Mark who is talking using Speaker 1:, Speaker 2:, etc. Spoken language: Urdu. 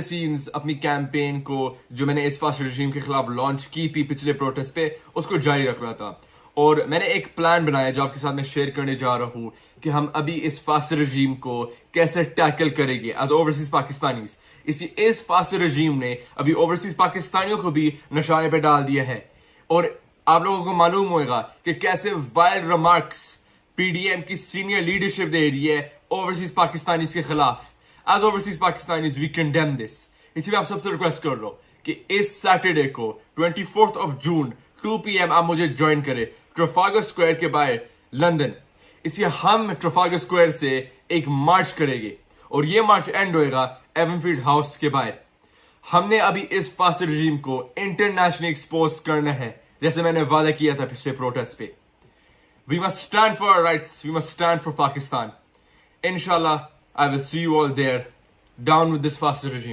Speaker 1: سینز اپنی کیمپین کو جو میں نے اس فاسٹ رجیم کے خلاف لانچ کی تھی پچھلے پروٹیسٹ پہ اس کو جاری رکھ رہا تھا. اور میں نے ایک پلان بنایا جو آپ کے ساتھ میں شیئر کرنے جا رہا ہوں کہ ہم ابھی اس فاسٹ رجیم کو کیسے ٹیکل کریں گے ایز اوورسیز پاکستانیز. اس فاسٹ رجیم نے ابھی اوورسیز پاکستانیوں کو بھی نشانے پہ ڈال دیا ہے. اور آپ لوگوں کو معلوم ہوگا کہ کیسے wild remarks P D M کی سینئر لیڈرشپ دے رہی ہے اوورسیز پاکستانیز کے خلاف. As overseas Pakistanis we condemn this. اسی لیے آپ سب سے ریکویسٹ کر رہا ہوں کہ اس سیٹرڈے کو 24 جون 2 PM آپ مجھے جوائن کرے ٹرافالگر اسکوائر کے باہر لندن. اسی ہم ٹرافالگر اسکوائر سے ایک مارچ کریں گے اور یہ مارچ اینڈ ہوئے گا ایون فیلڈ ہاؤس کے باہر. ہم نے ابھی اس فاسٹ رجیم کو انٹرنیشنلی ایکسپوز کرنا ہے جیسے میں نے وعدہ کیا تھا پچھلے پروٹیسٹ پہ. We must stand for our rights, we must stand for Pakistan. Inshallah, I will see you all there. Down with this fast regime.